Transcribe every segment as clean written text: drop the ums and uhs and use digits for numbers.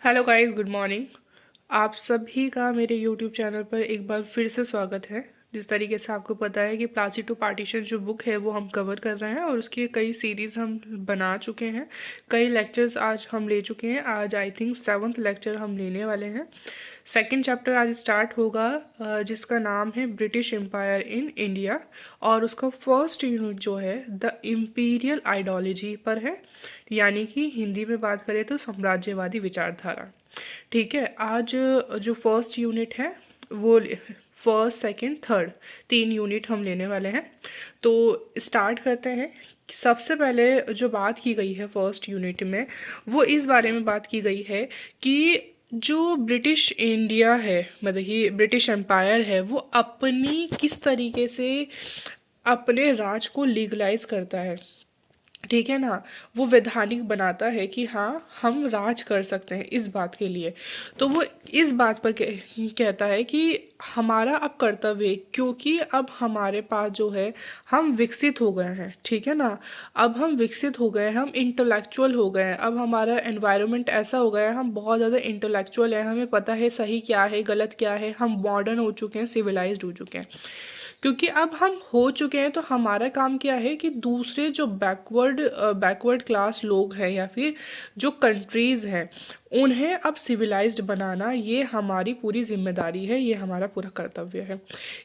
Hello guys, good morning. आप सभी का मेरे यूट्यूब चैनल पर एक बार फिर से स्वागत है। जिस तरीके से आपको पता है कि प्लास्टिक टू पार्टीशन जो बुक है वो हम कवर कर रहे हैं और उसकी कई सीरीज़ हम बना चुके हैं। कई लेक्चर्स आज हम ले चुके हैं। आज आई थिंक 7th लेक्चर हम लेने वाले हैं। सेकंड चैप्टर आज स्टार्ट होगा, जिसका नाम है ब्रिटिश एम्पायर इन इंडिया, और उसका फर्स्ट यूनिट जो है द इम्पीरियल आइडियोलॉजी पर है, यानी कि हिंदी में बात करें तो साम्राज्यवादी विचारधारा। ठीक है, आज जो फर्स्ट यूनिट है वो फर्स्ट सेकंड थर्ड 3 यूनिट हम लेने वाले हैं। तो स्टार्ट करते हैं। सबसे पहले जो बात की गई है फर्स्ट यूनिट में, वो इस बारे में बात की गई है कि जो ब्रिटिश इंडिया है, मतलब कि ब्रिटिश एम्पायर है, वो अपनी किस तरीके से अपने राज को लीगलाइज करता है। ठीक है ना, वो वैधानिक बनाता है कि हाँ, हम राज कर सकते हैं इस बात के लिए। तो वो इस बात पर कहता है कि हमारा अब कर्तव्य है, क्योंकि अब हमारे पास जो है, हम विकसित हो गए हैं। ठीक है ना, अब हम विकसित हो गए हैं, हम इंटेलेक्चुअल हो गए हैं। अब हमारा एनवायरनमेंट ऐसा हो गया है, हम बहुत ज़्यादा इंटेलेक्चुअल हैं, हमें पता है सही क्या है गलत क्या है, हम मॉडर्न हो चुके हैं, सिविलाइज्ड हो चुके हैं। क्योंकि अब हम हो चुके हैं, तो हमारा काम क्या है कि दूसरे जो बैकवर्ड क्लास लोग हैं या फिर जो कंट्रीज़ हैं, उन्हें अब सिविलाइज्ड बनाना, ये हमारी पूरी जिम्मेदारी है, ये हमारा पूरा कर्तव्य है।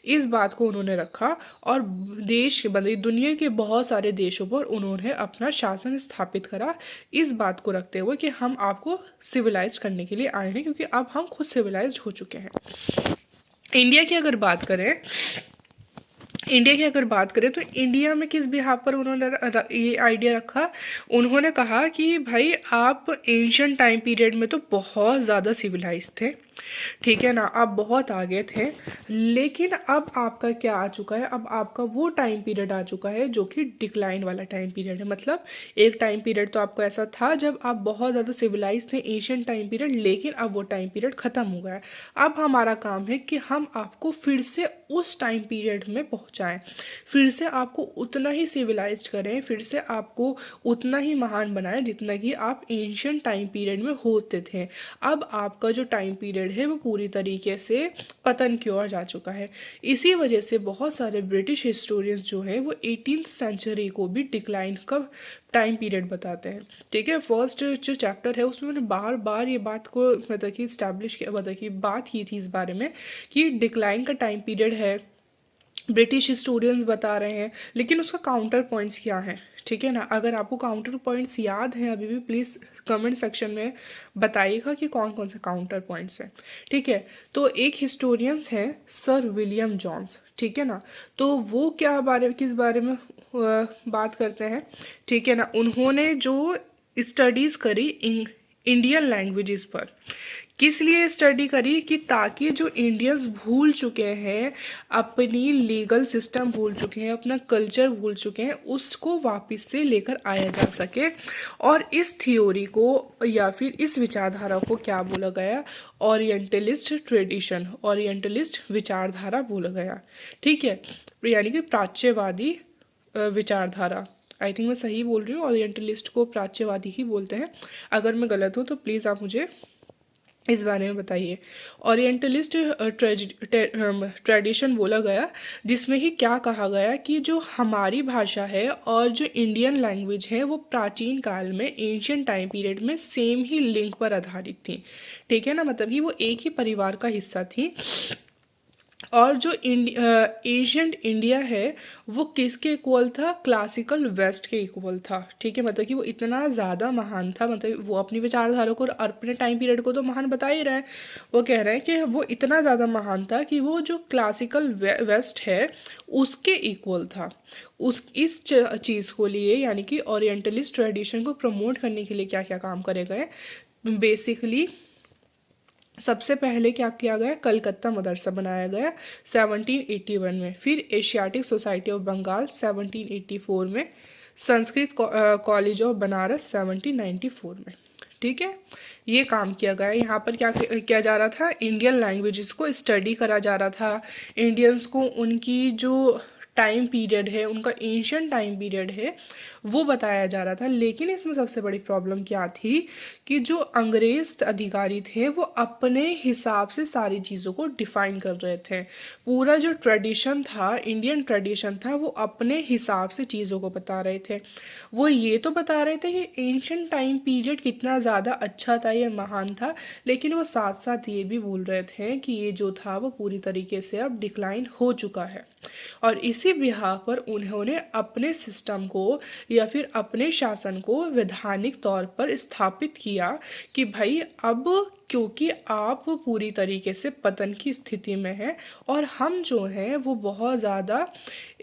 इस बात को उन्होंने रखा और देश के दुनिया के बहुत सारे देशों पर उन्होंने अपना शासन स्थापित करा, इस बात को रखते हुए कि हम आपको सिविलाइज करने के लिए आए हैं, क्योंकि अब हम खुद सिविलाइज्ड हो चुके हैं। इंडिया की अगर बात करें, तो इंडिया में किस बिहार पर उन्होंने ये आइडिया रखा। उन्होंने कहा कि भाई, आप एंशियंट टाइम पीरियड में तो बहुत ज़्यादा सिविलाइज थे, ठीक है ना, आप बहुत आगे थे, लेकिन अब आपका क्या आ चुका है, अब आपका वो टाइम पीरियड आ चुका है जो कि डिक्लाइन वाला टाइम पीरियड है। मतलब एक टाइम पीरियड तो आपको ऐसा था जब आप बहुत ज़्यादा सिविलाइज थे, एशियन टाइम पीरियड, लेकिन अब वो टाइम पीरियड ख़त्म हो गया है। अब हमारा काम है कि हम आपको फिर से उस टाइम पीरियड में पहुंचाएं, फिर से आपको उतना ही सिविलाइज्ड करें, फिर से आपको उतना ही महान बनाएं जितना कि आप एंशियंट टाइम पीरियड में होते थे। अब आपका जो टाइम पीरियड है वो पूरी तरीके से पतन की ओर जा चुका है। इसी वजह से बहुत सारे ब्रिटिश हिस्टोरियंस जो है वो 18th सेंचुरी को भी डिक्लाइन का टाइम पीरियड बताते हैं। ठीक है, फर्स्ट जो चैप्टर है उसमें मैंने बार बार ये बात को मतलब कि इस्टेब्लिश किया, मतलब कि बात की थी इस बारे में कि डिक्लाइन का टाइम पीरियड है, ब्रिटिश हिस्टोरियंस बता रहे हैं, लेकिन उसका काउंटर पॉइंट्स क्या है। ठीक है ना, अगर आपको काउंटर पॉइंट्स याद हैं अभी भी, प्लीज़ कमेंट सेक्शन में बताइएगा कि कौन कौन से काउंटर पॉइंट्स हैं। ठीक है, तो एक हिस्टोरियंस है सर विलियम जॉन्स, ठीक है ना, तो वो किस बारे में बात करते हैं। ठीक है ना, उन्होंने जो स्टडीज़ करी इंडियन लैंग्वेजेस पर, किस लिए स्टडी करी कि ताकि जो इंडियंस भूल चुके हैं, अपनी लीगल सिस्टम भूल चुके हैं, अपना कल्चर भूल चुके हैं, उसको वापस से लेकर आया जा सके। और इस थ्योरी को या फिर इस विचारधारा को क्या बोला गया, ओरिएंटलिस्ट ट्रेडिशन, ओरिएंटलिस्ट विचारधारा बोला गया। ठीक है, यानी कि प्राच्यवादी विचारधारा। आई थिंक मैं सही बोल रही हूँ, ओरिएंटलिस्ट को प्राच्यवादी ही बोलते हैं। अगर मैं गलत हूँ तो प्लीज़ आप मुझे इस बारे में बताइए। ओरिएंटलिस्ट ट्रेडिशन बोला गया, जिसमें ही क्या कहा गया कि जो हमारी भाषा है और जो इंडियन लैंग्वेज है वो प्राचीन काल में एंशियंट टाइम पीरियड में सेम ही लिंक पर आधारित थी। ठीक है ना, मतलब कि वो एक ही परिवार का हिस्सा थी। और जो एशियंट इंडिया है वो किसके इक्वल था, क्लासिकल वेस्ट के इक्वल था। ठीक है, मतलब कि वो इतना ज़्यादा महान था, मतलब वो अपनी विचारधारा को अपने टाइम पीरियड को तो महान बता ही रहे हैं। वो कह रहे हैं कि वो इतना ज़्यादा महान था कि वो जो क्लासिकल वेस्ट है उसके इक्वल था। इस चीज़ को लिए, यानी कि ओरिएंटलिस्ट ट्रेडिशन को प्रमोट करने के लिए क्या क्या काम करे गए। बेसिकली सबसे पहले क्या किया गया, कलकत्ता मदरसा बनाया गया 1781 में, फिर एशियाटिक सोसाइटी ऑफ बंगाल 1784 में, संस्कृत कॉलेज ऑफ बनारस 1794 में। ठीक है, ये काम किया गया। यहाँ पर क्या किया जा रहा था, इंडियन लैंग्वेजेस को स्टडी करा जा रहा था, इंडियंस को उनकी जो टाइम पीरियड है, उनका एंशियंट टाइम पीरियड है, वो बताया जा रहा था। लेकिन इसमें सबसे बड़ी प्रॉब्लम क्या थी कि जो अंग्रेज अधिकारी थे वो अपने हिसाब से सारी चीज़ों को डिफाइन कर रहे थे। पूरा जो ट्रेडिशन था, इंडियन ट्रेडिशन था, वो अपने हिसाब से चीज़ों को बता रहे थे। वो ये तो बता रहे थे कि एंशियंट टाइम पीरियड कितना ज़्यादा अच्छा था या महान था, लेकिन वो साथ साथ ये भी बोल रहे थे कि ये जो था वो पूरी तरीके से अब डिक्लाइन हो चुका है। और इसी बिहार पर उन्होंने अपने सिस्टम को या फिर अपने शासन को वैधानिक तौर पर स्थापित किया कि भाई अब क्योंकि आप पूरी तरीके से पतन की स्थिति में हैं और हम जो हैं वो बहुत ज़्यादा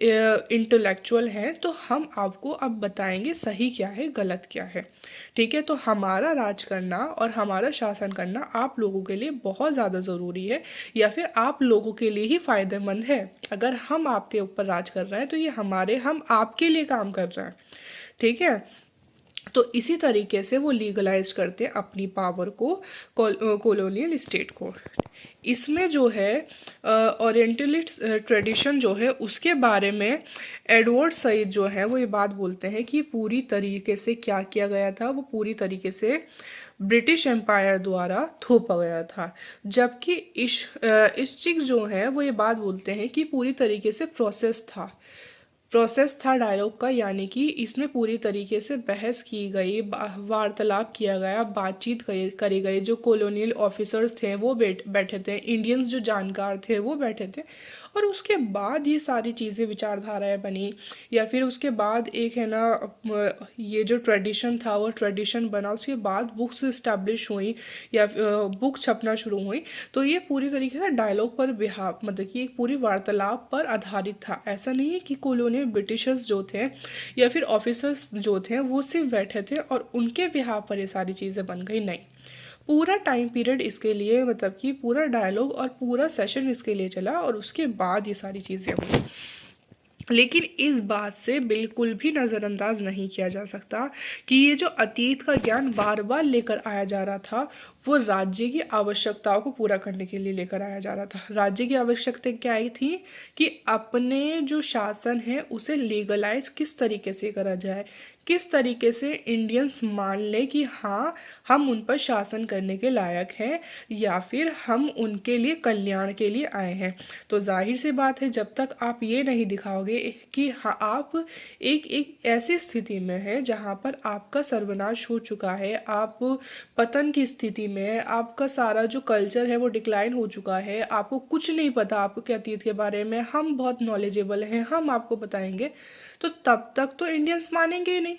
इंटेलेक्चुअल हैं, तो हम आपको अब बताएंगे सही क्या है गलत क्या है। ठीक है, तो हमारा राज करना और हमारा शासन करना आप लोगों के लिए बहुत ज़्यादा ज़रूरी है, या फिर आप लोगों के लिए ही फ़ायदेमंद है। अगर हम आपके ऊपर राज कर रहे हैं तो ये हम आपके लिए काम कर रहे हैं। ठीक है, तो इसी तरीके से वो लीगलाइज करते हैं अपनी पावर को, कॉलोनियल स्टेट को। इसमें जो है ओरिएंटलिस्ट ट्रेडिशन जो है उसके बारे में एडवर्ड सईद जो है वो ये बात बोलते हैं कि पूरी तरीके से क्या किया गया था, वो पूरी तरीके से ब्रिटिश एम्पायर द्वारा थोपा गया था। जबकि इश्चिक जो है वो ये बात बोलते हैं कि पूरी तरीके से प्रोसेस था डायलॉग का, यानी कि इसमें पूरी तरीके से बहस की गई, वार्तालाप किया गया, बातचीत करी गई। जो कॉलोनियल ऑफिसर्स थे वो बैठे थे, इंडियंस जो जानकार थे वो बैठे थे, और उसके बाद ये सारी चीज़ें विचारधाराएं बनी, या फिर उसके बाद एक है ना ये जो ट्रेडिशन था वो ट्रेडिशन बना। उसके बाद बुक्स इस्टेब्लिश हुई या बुक छपना शुरू हुई। तो ये पूरी तरीके से डायलॉग पर बिहार, मतलब कि एक पूरी वार्तालाप पर आधारित था। ऐसा नहीं है कि कॉलोनियल ब्रिटिशर्स जो थे या फिर ऑफिसर्स जो थे वो सिर्फ बैठे थे और उनके बिहार पर ये सारी चीज़ें बन गई, नहीं। पूरा टाइम पीरियड इसके लिए, मतलब कि पूरा डायलॉग और पूरा सेशन इसके लिए चला और उसके बाद ये सारी चीज़ें हुई। लेकिन इस बात से बिल्कुल भी नज़रअंदाज नहीं किया जा सकता कि ये जो अतीत का ज्ञान बार बार लेकर आया जा रहा था वो राज्य की आवश्यकताओं को पूरा करने के लिए लेकर आया जा रहा था। राज्य की आवश्यकता क्या आई थी कि अपने जो शासन है उसे लीगलाइज किस तरीके से करा जाए, किस तरीके से इंडियंस मान ले कि हाँ हम उन पर शासन करने के लायक हैं या फिर हम उनके लिए कल्याण के लिए आए हैं। तो जाहिर सी बात है, जब तक आप ये नहीं दिखाओगे कि हाँ आप एक ऐसी स्थिति में है जहाँ पर आपका सर्वनाश हो चुका है, आप पतन की स्थिति में, आपका सारा जो कल्चर है वो डिक्लाइन हो चुका है, आपको कुछ नहीं पता आपके अतीत के बारे में, हम बहुत नॉलेजेबल हैं, हम आपको बताएंगे, तो तब तक तो इंडियंस मानेंगे ही नहीं।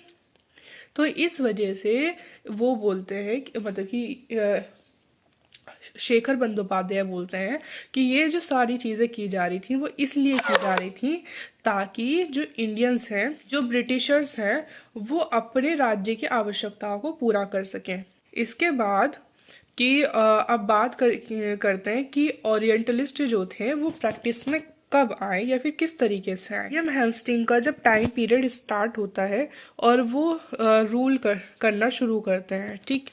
तो इस वजह से वो बोलते हैं मतलब कि शेखर बंदोपाध्याय बोलते हैं कि ये जो सारी चीज़ें की जा रही थी वो इसलिए की जा रही थी ताकि जो इंडियंस हैं, जो ब्रिटिशर्स हैं, वो अपने राज्य की आवश्यकताओं को पूरा कर सकें। इसके बाद कि अब करते हैं कि ओरिएंटलिस्ट जो थे वो प्रैक्टिस में कब आए या फिर किस तरीके से आए। विलियम हेस्टिंग का जब टाइम पीरियड स्टार्ट होता है और वो रूल करना शुरू करते हैं, ठीक,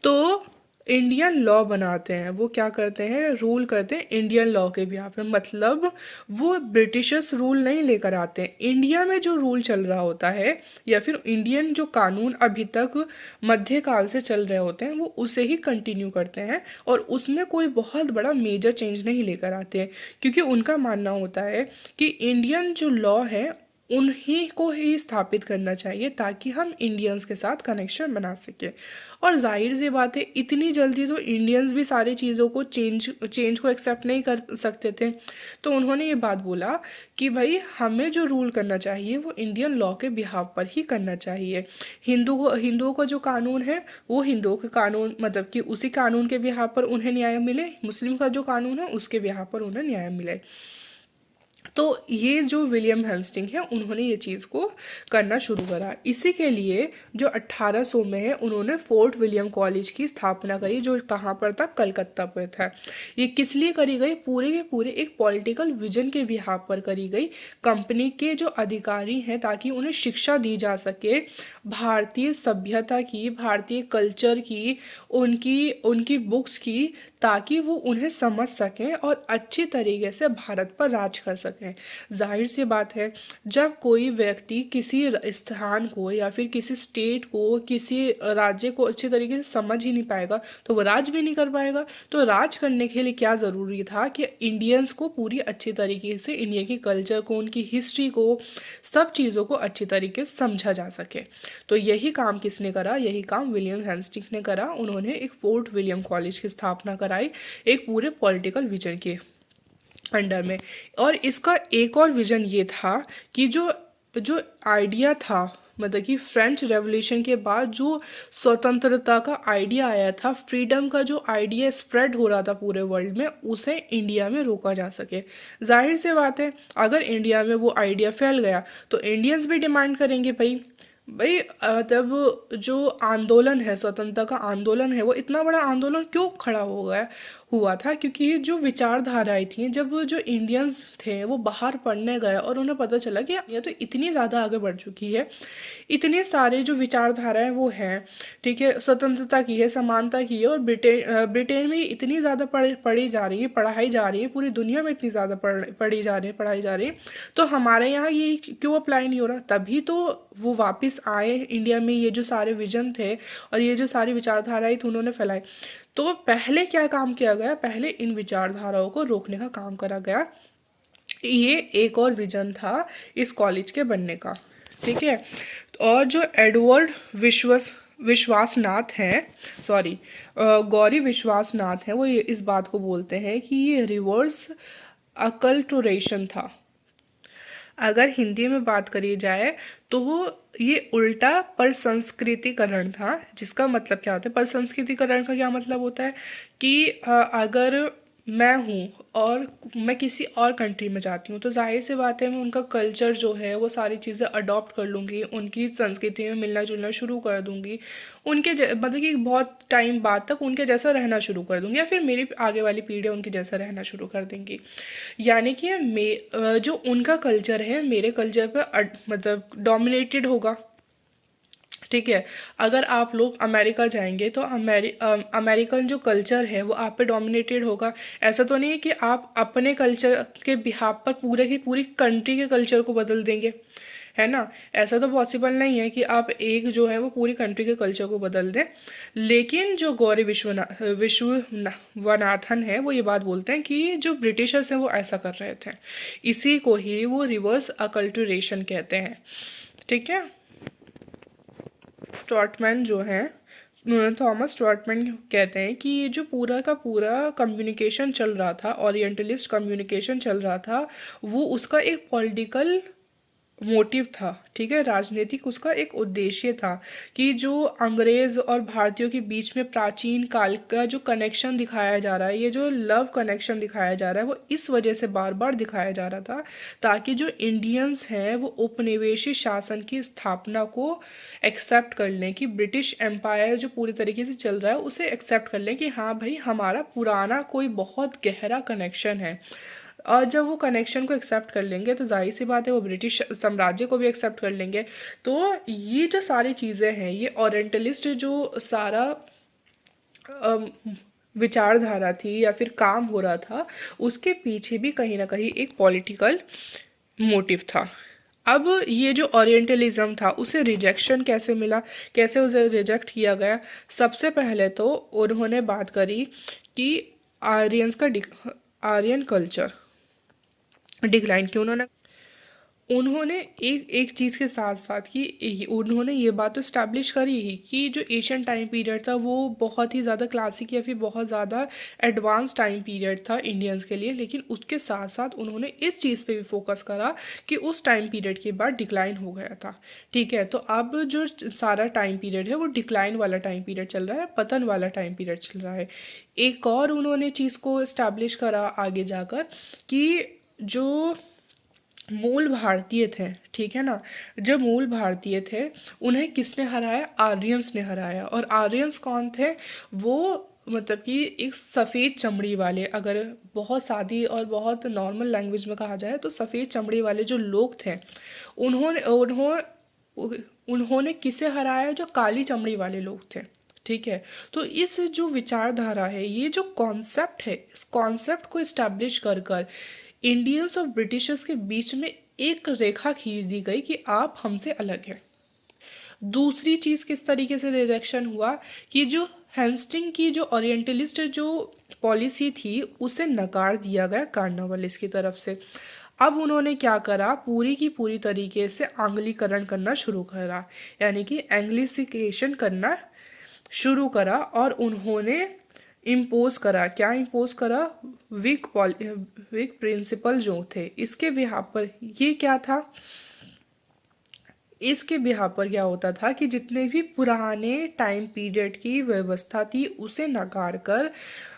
तो इंडियन लॉ बनाते हैं। वो क्या करते हैं, रूल करते हैं इंडियन लॉ के बिहाफ पे। मतलब वो ब्रिटिशर्स रूल नहीं लेकर आते हैं, इंडिया में जो रूल चल रहा होता है या फिर इंडियन जो कानून अभी तक मध्यकाल से चल रहे होते हैं वो उसे ही कंटिन्यू करते हैं और उसमें कोई बहुत बड़ा मेजर चेंज नहीं लेकर आते हैं, क्योंकि उनका मानना होता है कि इंडियन जो लॉ है उन्हीं को ही स्थापित करना चाहिए ताकि हम इंडियंस के साथ कनेक्शन बना सकें। और जाहिर सी बात है इतनी जल्दी तो इंडियंस भी सारी चीज़ों को चेंज को एक्सेप्ट नहीं कर सकते थे। तो उन्होंने ये बात बोला कि भाई हमें जो रूल करना चाहिए वो इंडियन लॉ के बिहाव पर ही करना चाहिए। हिंदुओं का जो कानून है वो हिंदुओं के कानून, मतलब कि उसी कानून के बिहाव पर उन्हें न्याय मिले, मुस्लिम का जो कानून है उसके बिहाव पर उन्हें न्याय मिले। तो ये जो विलियम हेस्टिंग है उन्होंने ये चीज़ को करना शुरू करा। इसी के लिए जो 1800 में है उन्होंने फोर्ट विलियम कॉलेज की स्थापना करी, जो कहाँ पर था, कलकत्ता पर था। ये किस लिए करी गई, पूरे के पूरे एक पॉलिटिकल विजन के बिहाफ पर करी गई। कंपनी के जो अधिकारी हैं ताकि उन्हें शिक्षा दी जा सके भारतीय सभ्यता की, भारतीय कल्चर की, उनकी बुक्स की, ताकि वो उन्हें समझ सकें और अच्छी तरीके से भारत पर राज कर सकें। हैं। जाहिर सी बात है, जब कोई व्यक्ति किसी स्थान को या फिर किसी स्टेट को, किसी राज्य को अच्छे तरीके से समझ ही नहीं पाएगा तो वो राज भी नहीं कर पाएगा। तो राज करने के लिए क्या ज़रूरी था कि इंडियंस को पूरी अच्छी तरीके से इंडिया की कल्चर को, उनकी हिस्ट्री को, सब चीज़ों को अच्छी तरीके से समझा जा सके। तो यही काम किसने करा? यही काम विलियम हेस्टिंग्स ने करा। उन्होंने एक फोर्ट विलियम कॉलेज की स्थापना कराई एक पूरे पॉलिटिकल विजन के अंडर में। और इसका एक और विजन ये था कि जो जो आइडिया था, मतलब कि फ्रेंच रेवोल्यूशन के बाद जो स्वतंत्रता का आइडिया आया था, फ्रीडम का जो आइडिया स्प्रेड हो रहा था पूरे वर्ल्ड में, उसे इंडिया में रोका जा सके। जाहिर सी बात है, अगर इंडिया में वो आइडिया फैल गया तो इंडियंस भी डिमांड करेंगे, भाई भाई तब जो आंदोलन है, स्वतंत्रता का आंदोलन है, वो इतना बड़ा आंदोलन क्यों खड़ा हो गया हुआ था? क्योंकि जो विचारधाराएं थी, जब जो इंडियंस थे वो बाहर पढ़ने गए और उन्हें पता चला कि ये तो इतनी ज़्यादा आगे बढ़ चुकी है, इतने सारे जो विचारधाराएं वो हैं, ठीक है, स्वतंत्रता की है, समानता की है, और ब्रिटेन में इतनी ज़्यादा पढ़ी जा रही है, पढ़ाई जा रही है, पूरी दुनिया में इतनी ज़्यादा पढ़ी जा रही है, पढ़ाई जा रही है, तो हमारे यहाँ ये क्यों अप्लाई नहीं हो रहा? तभी तो वो वापस आए इंडिया में, ये जो सारे विजन थे और ये जो सारी विचारधाराएं थी उन्होंने फैलाई। तो पहले क्या काम किया गया? पहले इन विचारधाराओं को रोकने का काम करा गया। ये एक और विजन था इस कॉलेज के बनने का, ठीक है। और जो एडवर्ड विश्वासनाथ हैं, सॉरी, गौरी विश्वासनाथ हैं, वो ये इस बात को बोलते हैं कि ये रिवर्स अकल्टुरेशन था। अगर हिंदी में बात करी जाए तो वो ये उल्टा प्रसंस्कृतिकरण था। जिसका मतलब क्या होता है? प्रसंस्कृतिकरण का क्या मतलब होता है कि अगर मैं हूँ और मैं किसी और कंट्री में जाती हूँ तो जाहिर सी बात है मैं उनका कल्चर जो है वो सारी चीज़ें अडॉप्ट कर लूँगी, उनकी संस्कृति में मिलना जुलना शुरू कर दूँगी, उनके मतलब कि बहुत टाइम बाद तक उनके जैसा रहना शुरू कर दूँगी, या फिर मेरी आगे वाली पीढ़ी उनके जैसा रहना शुरू कर देंगी। यानी कि जो उनका कल्चर है मेरे कल्चर पर मतलब डोमिनेटेड होगा, ठीक है। अगर आप लोग अमेरिका जाएंगे तो अमेरिकन जो कल्चर है वो आप पे डोमिनेटेड होगा। ऐसा तो नहीं है कि आप अपने कल्चर के बिहाफ पर पूरे की पूरी कंट्री के कल्चर को बदल देंगे, है ना? ऐसा तो पॉसिबल नहीं है कि आप एक जो है वो पूरी कंट्री के कल्चर को बदल दें। लेकिन जो गौरी विश्वनाथन है वो ये बात बोलते हैं कि जो ब्रिटिशर्स हैं वो ऐसा कर रहे थे, इसी को ही वो रिवर्स अकल्टुरेशन कहते हैं, ठीक है। स्टॉर्टमैन जो है, थॉमस स्टॉर्टमैन कहते हैं कि ये जो पूरा का पूरा कम्युनिकेशन चल रहा था, ओरिएंटलिस्ट कम्युनिकेशन चल रहा था, वो उसका एक पॉलिटिकल मोटिव था, ठीक है, राजनीतिक उसका एक उद्देश्य था कि जो अंग्रेज और भारतीयों के बीच में प्राचीन काल का जो कनेक्शन दिखाया जा रहा है, ये जो लव कनेक्शन दिखाया जा रहा है, वो इस वजह से बार बार दिखाया जा रहा था ताकि जो इंडियंस हैं वो उपनिवेशी शासन की स्थापना को एक्सेप्ट कर लें, कि ब्रिटिश एम्पायर जो पूरी तरीके से चल रहा है उसे एक्सेप्ट कर लें कि हाँ भाई हमारा पुराना कोई बहुत गहरा कनेक्शन है। और जब वो कनेक्शन को एक्सेप्ट कर लेंगे तो जाहिर सी बात है वो ब्रिटिश साम्राज्य को भी एक्सेप्ट कर लेंगे। तो ये जो सारी चीज़ें हैं, ये ओरिएंटलिस्ट जो सारा विचारधारा थी या फिर काम हो रहा था, उसके पीछे भी कहीं ना कहीं एक पॉलिटिकल मोटिव था। अब ये जो ओरिएंटलिज्म था उसे रिजेक्शन कैसे मिला, कैसे उसे रिजेक्ट किया गया? सबसे पहले तो उन्होंने बात करी कि आर्यंस का आर्यन कल्चर डिक्लाइन क्यों? उन्होंने एक एक चीज़ के साथ साथ कि उन्होंने ये बात तो इस्टेब्लिश करी ही कि जो एशियन टाइम पीरियड था वो बहुत ही ज़्यादा क्लासिक या फिर बहुत ज़्यादा एडवांस टाइम पीरियड था इंडियंस के लिए। लेकिन उसके साथ साथ उन्होंने इस चीज़ पे भी फोकस करा कि उस टाइम पीरियड के बाद डिक्लाइन हो गया था, ठीक है। तो अब जो सारा टाइम पीरियड है वो डिक्लाइन वाला टाइम पीरियड चल रहा है, पतन वाला टाइम पीरियड चल रहा है। एक और उन्होंने चीज़ को इस्टेब्लिश करा आगे जाकर कि जो मूल भारतीय थे, ठीक है ना, जो मूल भारतीय थे उन्हें किसने हराया? आर्यंस ने हराया। और आर्यंस कौन थे? वो मतलब कि एक सफ़ेद चमड़ी वाले, अगर बहुत सादी और बहुत नॉर्मल लैंग्वेज में कहा जाए तो सफ़ेद चमड़ी वाले जो लोग थे, उन्होंने उन्होंने उन्होंने किसे हराया? जो काली चमड़ी वाले लोग थे, ठीक है। तो इस जो विचारधारा है, ये जो कॉन्सेप्ट है, इस कॉन्सेप्ट को इस्टेब्लिश कर कर इंडियंस और ब्रिटिशर्स के बीच में एक रेखा खींच दी गई कि आप हमसे अलग हैं। दूसरी चीज़ किस तरीके से रिजेक्शन हुआ कि जो हेस्टिंग की जो ओरिएंटलिस्ट जो पॉलिसी थी उसे नकार दिया गया कार्नवालिस की तरफ से। अब उन्होंने क्या करा, पूरी की पूरी तरीके से आंग्लीकरण करना शुरू करा, यानी कि एंग्लिसिकेशन करना शुरू करा। और उन्होंने इम्पोज करा, क्या इम्पोज करा, विक प्रिंसिपल जो थे इसके बिहाफ पर। ये क्या था, इसके बिहाफ पर क्या होता था कि जितने भी पुराने टाइम पीरियड की व्यवस्था थी उसे नकार कर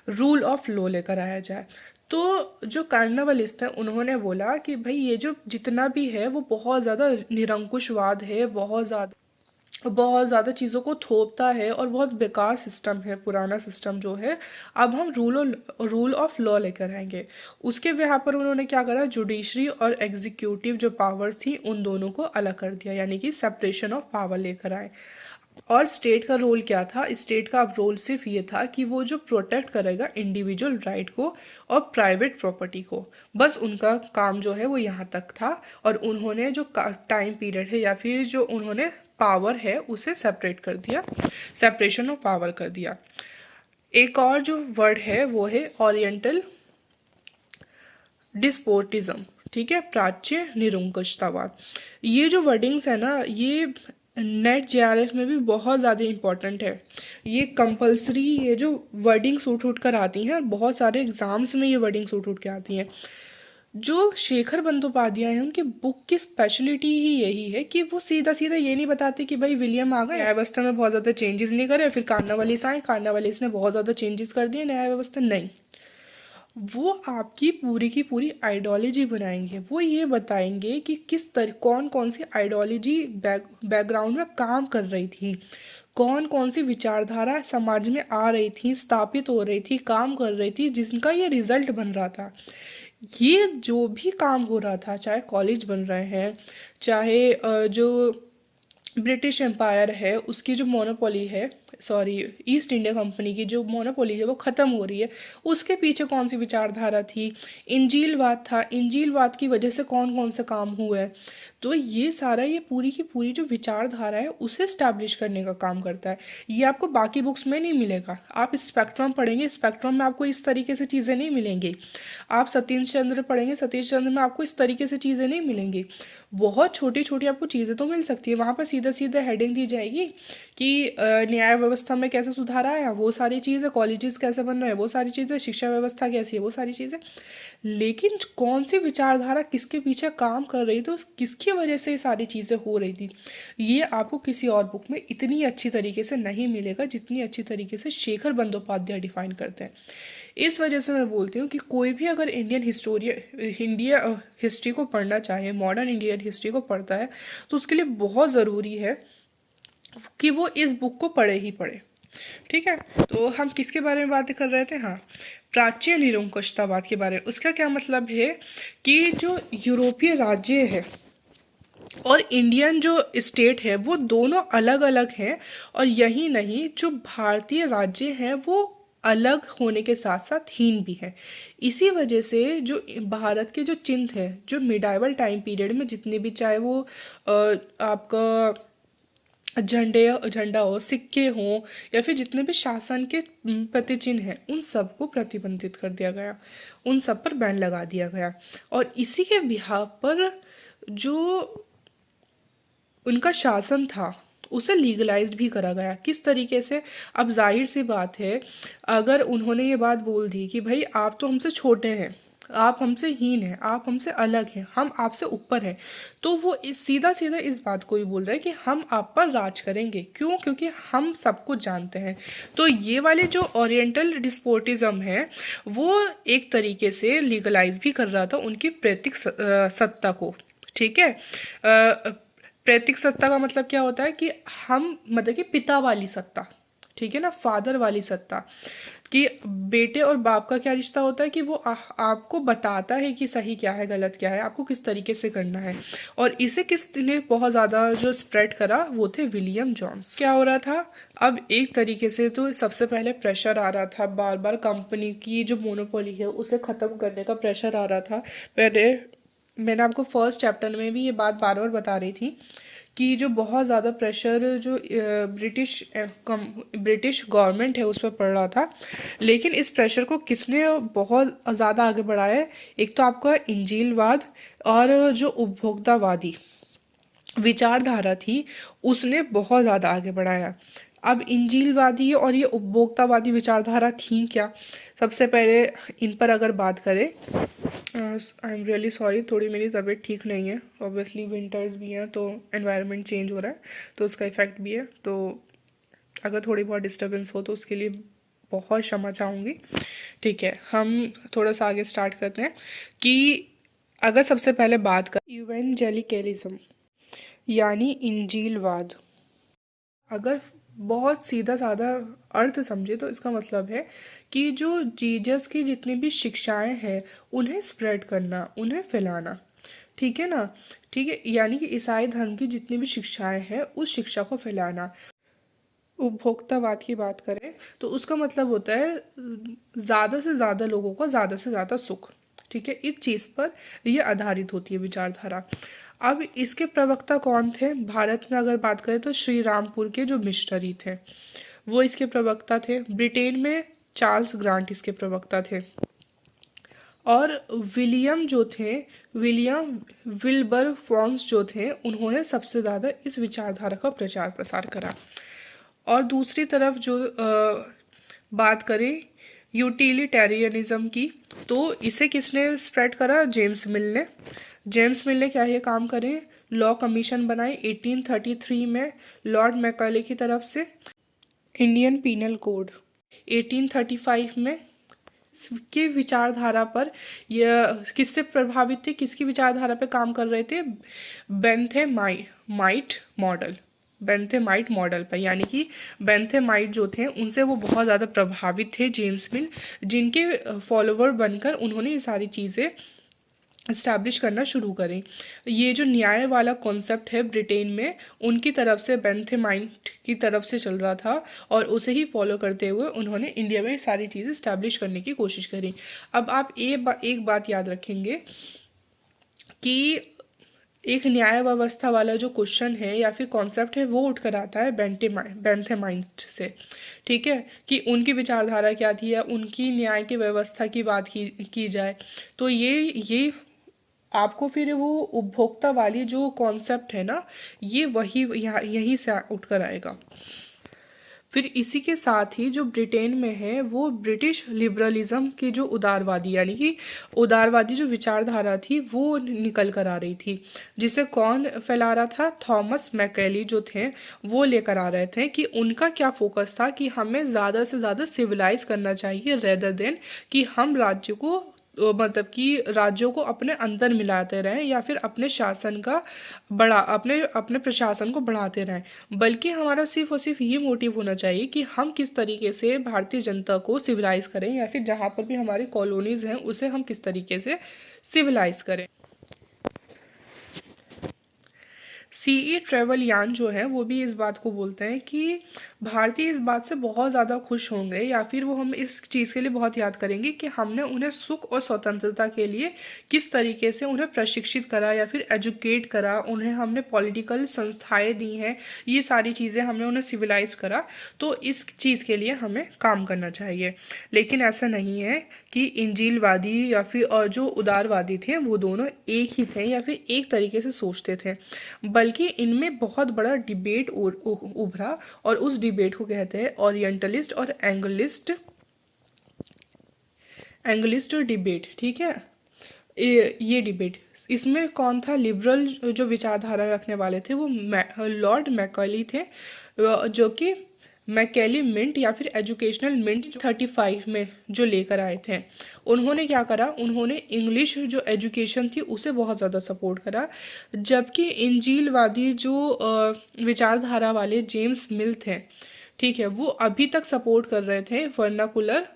रूल ऑफ लॉ लेकर आया जाए। तो जो कार्नवालिस्ट हैं उन्होंने बोला कि भाई ये जो जितना भी है वो बहुत ज़्यादा निरंकुशवाद है, बहुत ज़्यादा चीज़ों को थोपता है और बहुत बेकार सिस्टम है पुराना सिस्टम जो है। अब हम रूल ऑफ लॉ लेकर आएंगे। उसके यहाँ पर उन्होंने क्या करा, जुडिशरी और एग्जीक्यूटिव जो पावर्स थी उन दोनों को अलग कर दिया, यानी कि सेपरेशन ऑफ पावर लेकर आए। और स्टेट का रोल क्या था, स्टेट का अब रोल सिर्फ ये था कि वो जो प्रोटेक्ट करेगा इंडिविजुअल राइट को और प्राइवेट प्रॉपर्टी को, बस उनका काम जो है वो यहाँ तक था। और उन्होंने जो टाइम पीरियड है या फिर जो उन्होंने पावर है उसे सेपरेट कर दिया, सेपरेशन ऑफ पावर कर दिया। एक और जो वर्ड है वो है ओरिएंटल डिस्पोटिज्म, ठीक है, प्राच्य निरंकुशतावाद। ये जो वर्डिंग्स है ना, ये नेट जेआरएफ में भी बहुत ज़्यादा इंपॉर्टेंट है। ये कंपलसरी, ये जो वर्डिंग्स उठ कर आती हैं, बहुत सारे एग्जाम्स में ये वर्डिंग्स उठ के आती हैं। जो शेखर बंदोपाध्याय हैं उनकी बुक की स्पेशलिटी ही यही है कि वो सीधा सीधा ये नहीं बताते कि भाई विलियम आ गए, न्याय व्यवस्था में बहुत ज़्यादा चेंजेस नहीं करे, फिर कार्नवालिस आए, कार्नवालिस ने बहुत ज़्यादा चेंजेस कर दिए न्याय व्यवस्था, नहीं। वो आपकी पूरी की पूरी आइडियोलॉजी बनाएंगे। वो ये बताएंगे कि किस तरह कौन कौन सी आइडियोलॉजी बैकग्राउंड में काम कर रही थी, कौन कौन सी विचारधारा समाज में आ रही थी, स्थापित हो रही थी, काम कर रही थी, जिनका ये रिजल्ट बन रहा था। ये जो भी काम हो रहा था, चाहे कॉलेज बन रहे हैं, चाहे जो ब्रिटिश एम्पायर है उसकी जो मोनोपोली है, सॉरी ईस्ट इंडिया कंपनी की जो मोनोपोली है वो ख़त्म हो रही है, उसके पीछे कौन सी विचारधारा थी। इंजीलवाद था, इंजीलवाद की वजह से कौन कौन से काम हुए। तो ये सारा, ये पूरी की पूरी जो विचारधारा है उसे स्टैब्लिश करने का काम करता है। ये आपको बाकी बुक्स में नहीं मिलेगा। आप स्पेक्ट्रम पढ़ेंगे, स्पेक्ट्रम में आपको इस तरीके से चीज़ें नहीं मिलेंगी। आप सतीश चंद्र पढ़ेंगे, सतीश चंद्र में आपको इस तरीके से चीज़ें नहीं मिलेंगी। बहुत छोटी छोटी आपको चीज़ें तो मिल सकती है, वहाँ पर सीधा सीधा हेडिंग दी जाएगी कि न्याय व्यवस्था में कैसे सुधार आया, वो सारी चीज़ें, कॉलेजेस कैसे बन रहे हैं वो सारी चीज़ें, शिक्षा व्यवस्था कैसी है वो सारी चीज़ें। लेकिन कौन सी विचारधारा किसके पीछे काम कर रही थी, किसकी वजह से ये सारी चीज़ें हो रही थी, ये आपको किसी और बुक में इतनी अच्छी तरीके से नहीं मिलेगा जितनी अच्छी तरीके से शेखर बंदोपाध्याय डिफाइन करते हैं। इस वजह से मैं बोलती हूँ कि कोई भी अगर इंडिया हिस्ट्री को पढ़ना चाहे, मॉडर्न इंडियन हिस्ट्री को पढ़ता है, तो उसके लिए बहुत ज़रूरी है कि वो इस बुक को पढ़े ही पढ़े। ठीक है, तो हम किसके बारे में बात कर रहे थे, हाँ, प्राच्य निरंकुशतावाद के बारे में। उसका क्या मतलब है कि जो यूरोपीय राज्य है और इंडियन जो स्टेट है वो दोनों अलग अलग हैं। और यही नहीं, जो भारतीय राज्य हैं वो अलग होने के साथ साथ हीन भी है। इसी वजह से जो भारत के जो चिन्ह है, जो मिडाइवल टाइम पीरियड में जितने भी, चाहे वो आपका झंडा हो, सिक्के हों, या फिर जितने भी शासन के प्रतिचिन्ह हैं, उन सबको प्रतिबंधित कर दिया गया, उन सब पर बैन लगा दिया गया। और इसी के बिहाफ पर जो उनका शासन था उसे लीगलाइज्ड भी करा गया। किस तरीके से, अब जाहिर सी बात है, अगर उन्होंने ये बात बोल दी कि भाई आप तो हमसे छोटे हैं, आप हमसे हीन हैं, आप हमसे अलग हैं, हम आपसे ऊपर हैं, तो वो सीधा सीधा इस बात को ही बोल रहे हैं कि हम आप पर राज करेंगे। क्यों? क्योंकि हम सबको जानते हैं। तो ये वाले जो ओरिएंटल डिस्पोटिज्म है वो एक तरीके से लीगलाइज भी कर रहा था उनकी प्रैक्टिक सत्ता को। ठीक है, प्रैक्टिक सत्ता का मतलब क्या होता है कि हम, मतलब कि पिता वाली सत्ता, ठीक है ना, फादर वाली सत्ता। कि बेटे और बाप का क्या रिश्ता होता है कि वो आपको बताता है कि सही क्या है गलत क्या है, आपको किस तरीके से करना है। और इसे किसने बहुत ज़्यादा जो स्प्रेड करा वो थे विलियम जॉन्स। क्या हो रहा था, अब एक तरीके से तो सबसे पहले प्रेशर आ रहा था, बार बार कंपनी की जो मोनोपोली है उसे ख़त्म करने का प्रेशर आ रहा था। पहले मैंने आपको फर्स्ट चैप्टर में भी ये बात बार बार बता रही थी कि जो बहुत ज़्यादा प्रेशर जो ब्रिटिश गवर्नमेंट है उस पर पड़ रहा था। लेकिन इस प्रेशर को किसने बहुत ज़्यादा आगे बढ़ाया है, एक तो आपका इंजीलवाद और जो उपभोक्तावादी विचारधारा थी उसने बहुत ज़्यादा आगे बढ़ाया। अब इंजीलवादी और ये उपभोक्तावादी विचारधारा थी क्या, सबसे पहले इन पर अगर बात करें, आई एम रियली सॉरी, थोड़ी मेरी तबीयत ठीक नहीं है, ऑब्वियसली विंटर्स भी हैं तो एनवायरनमेंट चेंज हो रहा है तो उसका इफ़ेक्ट भी है, तो अगर थोड़ी बहुत डिस्टर्बेंस हो तो उसके लिए बहुत क्षमा चाहूँगी। ठीक है, हम थोड़ा सा आगे स्टार्ट करते हैं कि अगर सबसे पहले बात कर इवेंजेलिकलिज्म यानी इंजीलवाद, अगर बहुत सीधा साधा अर्थ समझे तो इसका मतलब है कि जो जीसस की जितनी भी शिक्षाएं हैं उन्हें स्प्रेड करना, उन्हें फैलाना। ठीक है ना, ठीक है, यानी कि ईसाई धर्म की जितनी भी शिक्षाएं हैं उस शिक्षा को फैलाना। उपभोक्तावाद की बात करें तो उसका मतलब होता है ज़्यादा से ज़्यादा लोगों को ज़्यादा से ज़्यादा सुख। ठीक है, इस चीज़ पर यह आधारित होती है विचारधारा। अब इसके प्रवक्ता कौन थे, भारत में अगर बात करें तो श्री रामपुर के जो मिशनरी थे वो इसके प्रवक्ता थे। ब्रिटेन में चार्ल्स ग्रांट इसके प्रवक्ता थे। और विलियम जो थे, विलियम विल्बर फॉन्स जो थे, उन्होंने सबसे ज़्यादा इस विचारधारा का प्रचार प्रसार करा। और दूसरी तरफ जो बात करें यूटिलिटेरियनिज्म की, तो इसे किसने स्प्रेड करा, जेम्स मिल ने। जेम्स मिल ने क्या ये काम करे, लॉ कमीशन बनाई 1833 में लॉर्ड मैकाले की तरफ से। इंडियन पीनल कोड 1835 में की विचारधारा पर, यह किससे प्रभावित थे, किसकी विचारधारा पे काम कर रहे थे, बेंथेमाइट मॉडल, बेंथेमाइट मॉडल पर, यानी कि बेंथेमाइट जो थे उनसे वो बहुत ज़्यादा प्रभावित थे जेम्स मिल, जिनके फॉलोवर बनकर उन्होंने ये सारी चीज़ें इस्टेब्लिश करना शुरू करें। ये जो न्याय वाला कॉन्सेप्ट है ब्रिटेन में उनकी तरफ से, बेंथेमाइट की तरफ से चल रहा था और उसे ही फॉलो करते हुए उन्होंने इंडिया में सारी चीज़ें इस्टेब्लिश करने की कोशिश करी। अब आप एक बात याद रखेंगे कि एक न्याय व्यवस्था वाला जो क्वेश्चन है या फिर कॉन्सेप्ट है वो उठ कर आता है बेंथेमाइट से। ठीक है, कि उनकी विचारधारा क्या थी या उनकी न्याय की व्यवस्था की बात की जाए तो ये आपको फिर वो उपभोक्ता वाली जो कॉन्सेप्ट है ना, ये वही यहीं से उठकर आएगा। फिर इसी के साथ ही जो ब्रिटेन में है वो ब्रिटिश लिबरलिज्म की जो उदारवादी, यानी कि उदारवादी जो विचारधारा थी वो निकल कर आ रही थी, जिसे कौन फैला रहा था, थॉमस मैकेली जो थे वो लेकर आ रहे थे। कि उनका क्या फोकस था कि हमें ज़्यादा से ज़्यादा सिविलाइज करना चाहिए रेदर देन कि हम राज्य को मतलब कि राज्यों को अपने अंदर मिलाते रहें या फिर अपने शासन का अपने प्रशासन को बढ़ाते रहें, बल्कि हमारा सिर्फ और सिर्फ ये मोटिव होना चाहिए कि हम किस तरीके से भारतीय जनता को सिविलाइज करें या फिर जहाँ पर भी हमारी कॉलोनीज हैं उसे हम किस तरीके से सिविलाइज करें। सीई ट्रेवल यान जो है वो भी इस बात को बोलते हैं कि भारतीय इस बात से बहुत ज़्यादा खुश होंगे या फिर वो हम इस चीज़ के लिए बहुत याद करेंगे कि हमने उन्हें सुख और स्वतंत्रता के लिए किस तरीके से उन्हें प्रशिक्षित करा या फिर एजुकेट करा, उन्हें हमने पॉलिटिकल संस्थाएं दी हैं, ये सारी चीज़ें हमने उन्हें सिविलाइज करा, तो इस चीज़ के लिए हमें काम करना चाहिए। लेकिन ऐसा नहीं है कि इंजीलवादी या फिर और जो उदारवादी थे वो दोनों एक ही थे या फिर एक तरीके से सोचते थे, बल्कि इनमें बहुत बड़ा डिबेट उभरा और उस डिबेट को कहते हैं ओरिएंटलिस्ट और एंगलिस्ट डिबेट। ठीक है, ये डिबेट, इसमें कौन था, लिबरल जो विचारधारा रखने वाले थे वो लॉर्ड मैकाले थे, जो कि मैकेली मिंट या फिर एजुकेशनल मिंट 35 में जो लेकर आए थे। उन्होंने क्या करा, उन्होंने इंग्लिश जो एजुकेशन थी उसे बहुत ज़्यादा सपोर्ट करा, जबकि इंजीलवादी जो विचारधारा वाले जेम्स मिल थे, ठीक है, वो अभी तक सपोर्ट कर रहे थे वर्नाकुलर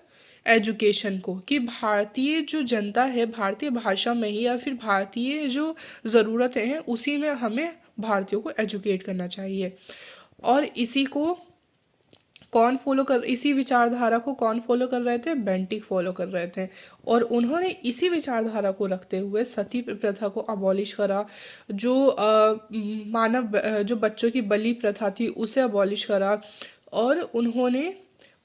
एजुकेशन को, कि भारतीय जो जनता है भारतीय भाषा में ही या फिर भारतीय जो ज़रूरतें हैं उसी में हमें भारतीयों को एजुकेट करना चाहिए। और इसी को कौन फॉलो कर, इसी विचारधारा को कौन फॉलो कर रहे थे, बेंटिक फॉलो कर रहे थे। और उन्होंने इसी विचारधारा को रखते हुए सती प्रथा को अबॉलिश करा, जो जो बच्चों की बलि प्रथा थी उसे अबॉलिश करा। और उन्होंने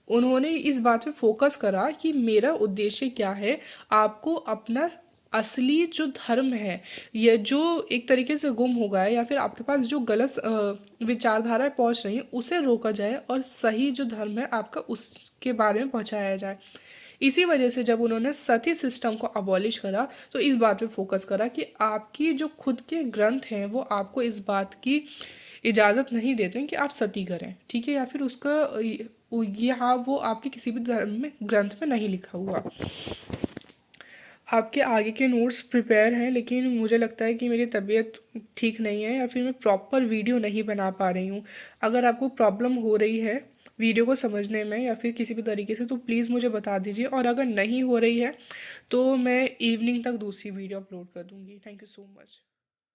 उन्होंने इस बात पे फोकस करा कि मेरा उद्देश्य क्या है, आपको अपना असली जो धर्म है, ये जो एक तरीके से गुम हो गया है या फिर आपके पास जो गलत विचारधाराएं पहुंच रही हैं उसे रोका जाए और सही जो धर्म है आपका उसके बारे में पहुंचाया जाए। इसी वजह से जब उन्होंने सती सिस्टम को अबॉलिश करा तो इस बात पे फोकस करा कि आपकी जो खुद के ग्रंथ हैं वो आपको इस बात की इजाज़त नहीं देते कि आप सती करें, ठीक है, या फिर उसका यहाँ वो आपके किसी भी धर्म में ग्रंथ में नहीं लिखा हुआ। आपके आगे के नोट्स प्रिपेयर हैं, लेकिन मुझे लगता है कि मेरी तबीयत ठीक नहीं है या फिर मैं प्रॉपर वीडियो नहीं बना पा रही हूँ। अगर आपको प्रॉब्लम हो रही है वीडियो को समझने में या फिर किसी भी तरीके से तो प्लीज़ मुझे बता दीजिए, और अगर नहीं हो रही है तो मैं इवनिंग तक दूसरी वीडियो अपलोड कर दूँगी। Thank you so much.